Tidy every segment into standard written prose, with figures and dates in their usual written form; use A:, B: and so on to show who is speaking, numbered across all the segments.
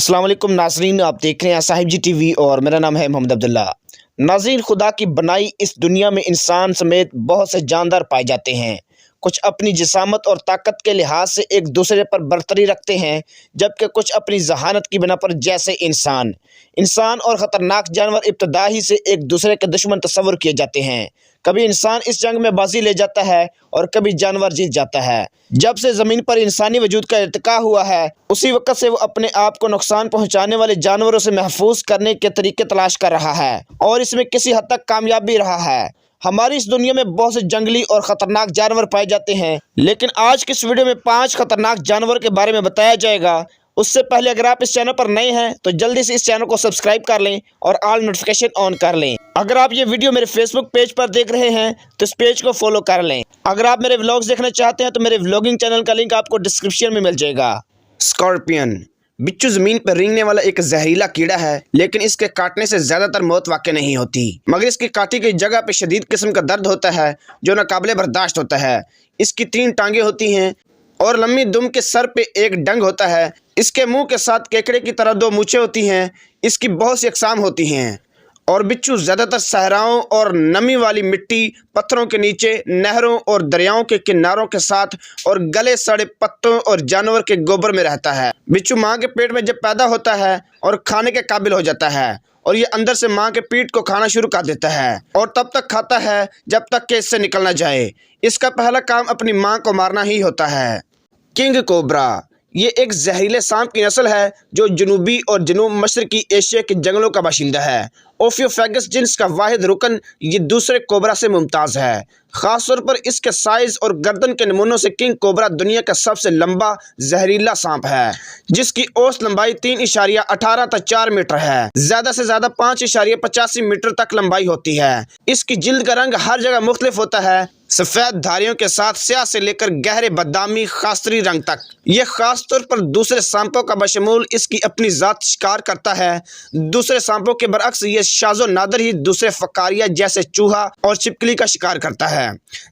A: अस्सलाम वालेकुम नाजरीन, आप देख रहे हैं साहिब जी टीवी और मेरा नाम है मोहम्मद अब्दुल्ला। नाजरीन, खुदा की बनाई इस दुनिया में इंसान समेत बहुत से जानदार पाए जाते हैं। कुछ अपनी जिसामत और ताकत के लिहाज से एक दूसरे पर बरतरी रखते हैं, जबकि कुछ अपनी जहानत की बिना पर जैसे इंसान और ख़तरनाक जानवर इब्तदा ही से एक दूसरे के दुश्मन तस्वर किए जाते हैं। कभी इंसान इस जंग में बाजी ले जाता है और कभी जानवर जीत जाता है। जब से ज़मीन पर इंसानी वजूद का इर्तिका हुआ है, उसी वक्त से वो अपने आप को नुकसान पहुंचाने वाले जानवरों से महफूज करने के तरीके तलाश कर रहा है और इसमें किसी हद तक कामयाब भी रहा है। हमारी इस दुनिया में बहुत से जंगली और ख़तरनाक जानवर पाए जाते हैं, लेकिन आज की इस वीडियो में 5 ख़तरनाक जानवर के बारे में बताया जाएगा। उससे पहले अगर आप इस चैनल पर नए हैं तो जल्दी से इस चैनल को सब्सक्राइब कर लें और ऑल नोटिफिकेशन ऑन कर लें। अगर आप ये वीडियो मेरे फेसबुक पेज पर देख रहे हैं तो इस पेज को फॉलो कर लें। अगर आप मेरे व्लॉग्स देखना चाहते हैं तो मेरे व्लॉगिंग चैनल का लिंक आपको डिस्क्रिप्शन में मिल जाएगा। स्कॉर्पियन बिच्छू ज़मीन पर रेंगने वाला एक जहरीला कीड़ा है, लेकिन इसके काटने से ज़्यादातर मौत वाक़ई नहीं होती, मगर इसकी काटी गई जगह पे शदीद किस्म का दर्द होता है जो नाकाबिले बर्दाश्त होता है। इसकी 3 टांगें होती हैं और लंबी दुम के सर पे एक डंग होता है। इसके मुंह के साथ केकड़े की तरह 2 मूंछें होती हैं। इसकी बहुत सी अक़साम होती हैं और बिच्छू ज़्यादातर सहराओं और नमी वाली मिट्टी, पत्थरों के नीचे, नहरों और दरियाओं के किनारों के साथ और गले सड़े पत्तों और जानवर के गोबर में रहता है। बिच्छू माँ के पेट में जब पैदा होता है और खाने के काबिल हो जाता है और ये अंदर से माँ के पीठ को खाना शुरू कर देता है और तब तक खाता है जब तक कि इससे निकल ना जाए। इसका पहला काम अपनी माँ को मारना ही होता है। किंग कोबरा ये एक जहरीले सांप की नस्ल है जो जनूबी और जनूब मशरकी एशिया के जंगलों का बाशिंदा है। ओफियोफेगस जिन्स का वाहिद रुकन ये दूसरे कोबरा से मुमताज़ है। ख़ास तौर पर इसके साइज़ और गर्दन के नमूनों से किंग कोबरा दुनिया का सबसे लंबा जहरीला सांप है, जिसकी औसत लंबाई 3.18 तक 4 मीटर है। ज़्यादा से ज़्यादा 5.85 मीटर तक लंबाई होती है। इसकी जिल्द का रंग हर जगह मुख्तलिफ होता है, सफ़ेद धारियों के साथ स्याह से लेकर गहरे बादामी खास्तरी रंग तक। यह ख़ास तौर पर दूसरे सांपों का बशमूल इसकी अपनी ज़ात शिकार करता है। दूसरे सांपों के बरअक्स ये शाज़ो नादर ही दूसरे फकारिया जैसे चूहा और छिपकली का शिकार करता है।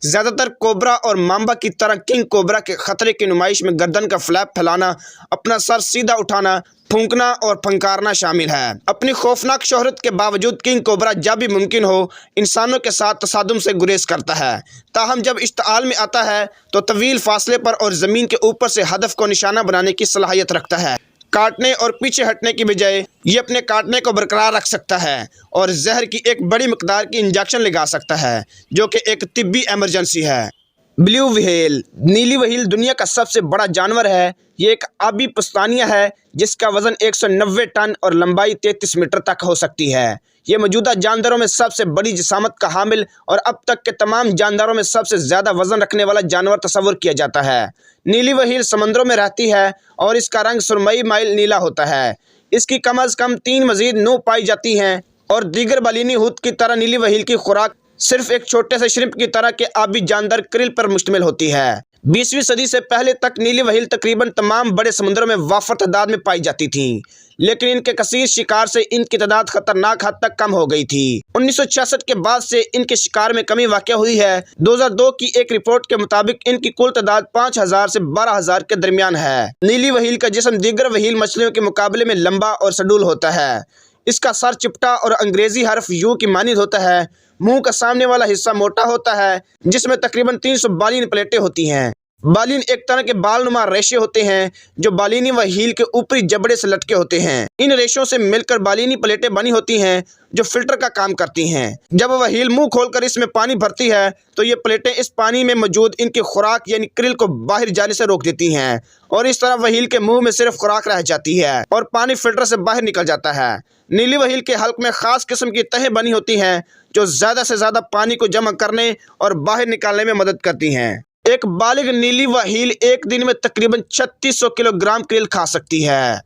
A: ज़्यादातर कोबरा और मांबा की तरह किंग कोबरा के खतरे की नुमाइश में गर्दन का फ्लैप फैलाना, अपना सर सीधा उठाना, फूंकना और फंकारना शामिल है। अपनी खौफनाक शोहरत के बावजूद किंग कोबरा जब भी मुमकिन हो इंसानों के साथ तसादुम से गुरेज करता है। ताहम जब इश्ताल में आता है तो तवील फासले पर और ज़मीन के ऊपर से हदफ को निशाना बनाने की सलाहियत रखता है। काटने और पीछे हटने की बजाय ये अपने काटने को बरकरार रख सकता है और जहर की एक बड़ी मिकदार की इंजेक्शन लगा सकता है, जो कि एक तिब्बी एमरजेंसी है। ब्लू व्हेल नीली व्हेल दुनिया का सबसे बड़ा जानवर है। ये एक आबी पुस्तानिया है जिसका वज़न 190 टन और लंबाई 33 मीटर तक हो सकती है। ये मौजूदा जानदारों में सबसे बड़ी जिसामत का हामिल और अब तक के तमाम जानदारों में सबसे ज़्यादा वज़न रखने वाला जानवर तस्वर किया जाता है। नीली व्हेल समंदरों में रहती है और इसका रंग सुरमई माइल नीला होता है। इसकी कम अज़ कम 3 मज़ीद नों पाई जाती हैं और दीगर बालिनी हुत की तरह नीली व्हेल की खुराक सिर्फ एक छोटे से श्रिम्प की तरह के आबी जानदार क्रिल पर मुश्तमिल होती है। 20वीं सदी से पहले तक नीली व्हेल तकरीबन तमाम बड़े समुद्रों में वाफर तादाद में पाई जाती थी, लेकिन इनके कसीर शिकार से इनकी तादाद खतरनाक हद तक कम हो गई थी। 1966 के बाद से इनके शिकार में कमी वाक़या हुई है। 2002 की एक रिपोर्ट के मुताबिक इनकी कुल तादाद 5000 से 12000 के दरमियान है। नीली व्हेल का जिस्म दीगर व्हेल मछलियों के मुकाबले में लंबा और सडूल होता है। इसका सर चिपटा और अंग्रेजी हर्फ यू की मानिंद होता है। मुंह का सामने वाला हिस्सा मोटा होता है जिसमें तकरीबन 300 बालिन प्लेटें होती हैं। बालिन एक तरह के बालनुमा रेशे होते हैं जो बालिनी व हील के ऊपरी जबड़े से लटके होते हैं। इन रेशों से मिलकर बालिनी प्लेटें बनी होती हैं जो फिल्टर का काम करती हैं। जब वह हील मुंह खोलकर इसमें पानी भरती है तो ये प्लेटें इस पानी में मौजूद इनकी खुराक यानी क्रिल को बाहर जाने से रोक देती हैं और इस तरह व्हेल के मुंह में सिर्फ खुराक रह जाती है और पानी फिल्टर से बाहर निकल जाता है। नीली व्हेल के हल्क में खास किस्म की तहें बनी होती हैं जो ज़्यादा से ज़्यादा पानी को जमा करने और बाहर निकालने में मदद करती हैं। एक बालिग नीली व्हेल एक दिन में तकरीबन 3600 किलोग्राम क्रिल खा सकती है।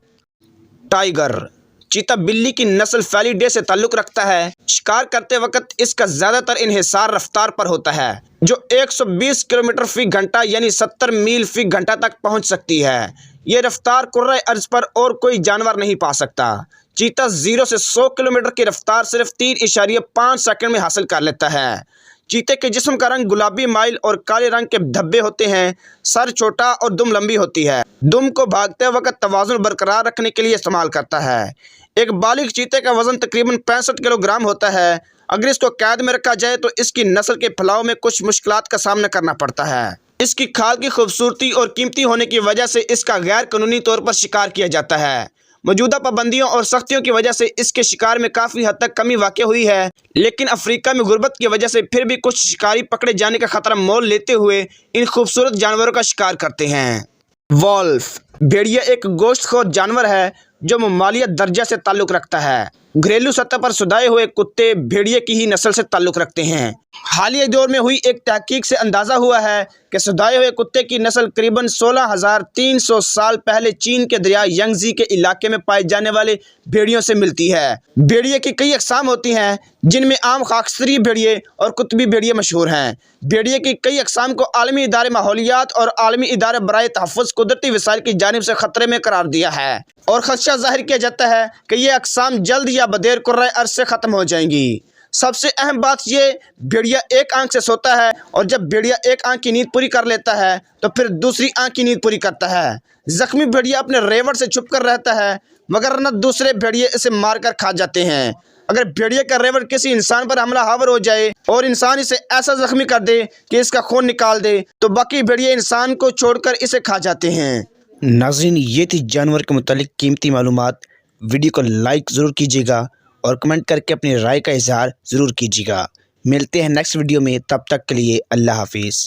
A: टाइगर चीता बिल्ली की नस्ल फेलिडे से ताल्लुक़ रखता है। शिकार करते वक्त इसका ज़्यादातर इन्हिसार रफ्तार पर होता है जो 120 किलोमीटर फी घंटा यानी 70 मील फी घंटा तक पहुंच सकती है। ये रफ्तार कुर्रे अर्ज पर और कोई जानवर नहीं पा सकता। चीता 0 से 100 किलोमीटर की रफ्तार सिर्फ 3.5 सेकंड में हासिल कर लेता है। چیتے کے جسم کا رنگ گلابی مائل اور کالے رنگ کے دھبے ہوتے ہیں۔ سر چھوٹا اور دم لمبی ہوتی ہے۔ دم کو بھاگتے وقت توازن برقرار رکھنے کے لیے استعمال کرتا ہے۔ ایک بالغ چیتے کا وزن تقریباً 65 کلو گرام ہوتا ہے۔ اگر اس کو قید میں رکھا جائے تو اس کی نسل کے پھیلاؤ میں کچھ مشکلات کا سامنا کرنا پڑتا ہے۔ اس کی کھال کی خوبصورتی اور قیمتی ہونے کی وجہ سے اس کا غیر قانونی طور پر شکار کیا جاتا ہے۔ موجودہ پابندیوں اور سختیوں کی وجہ سے اس کے شکار میں کافی حد تک کمی واقع ہوئی ہے، لیکن افریقہ میں غربت کی وجہ سے پھر بھی کچھ شکاری پکڑے جانے کا خطرہ مول لیتے ہوئے ان خوبصورت جانوروں کا شکار کرتے ہیں۔ وولف بھیڑیا ایک گوشت خور جانور ہے جو ممالیت درجہ سے تعلق رکھتا ہے۔ گھریلو سطح پر سودائے ہوئے کتے بھیڑیا کی ہی نسل سے تعلق رکھتے ہیں۔ حالیہ دور میں ہوئی ایک تحقیق سے اندازہ ہوا ہے کہ سودائے ہوئے کتے کی نسل قریباً 16,300 سال پہلے چین کے دریائے یانگزی کے علاقے میں پائے جانے والے بھیڑیوں سے ملتی ہے۔ بھیڑیے کی کئی اقسام ہوتی ہیں جن میں عام خاکستری بھیڑیے اور قطبی بھیڑیے مشہور ہیں۔ بھیڑیے کی کئی اقسام کو عالمی ادارے ماحولیات اور عالمی ادارے برائے تحفظ قدرتی وسائل کی جانب سے خطرے میں قرار دیا ہے، اور خدشہ ظاہر کیا جاتا ہے کہ یہ اقسام جلد یا بدیر قرۂ ارض سے ختم ہو جائیں گی۔ سب سے اہم بات یہ، بھیڑیا ایک آنکھ سے سوتا ہے، اور جب بھیڑیا ایک آنکھ کی نیند پوری کر لیتا ہے تو پھر دوسری آنکھ کی نیند پوری کرتا ہے۔ زخمی بھیڑیا اپنے ریوڑ سے چھپ کر رہتا ہے، مگر نہ دوسرے بھیڑیے اسے مار کر کھا جاتے ہیں۔ اگر بھیڑیا کا ریوڑ کسی انسان پر حملہ آور ہو جائے اور انسان اسے ایسا زخمی کر دے کہ اس کا خون نکال دے تو باقی بھیڑیے انسان کو چھوڑ کر اسے کھا جاتے ہیں۔ ناظرین، یہ تھی جانور کے متعلق قیمتی معلومات۔ ویڈیو کو لائک ضرور کیجیے گا اور کمنٹ کر کے اپنی رائے کا اظہار ضرور کیجیے گا۔ ملتے ہیں نیکسٹ ویڈیو میں، تب تک کے لیے اللہ حافظ۔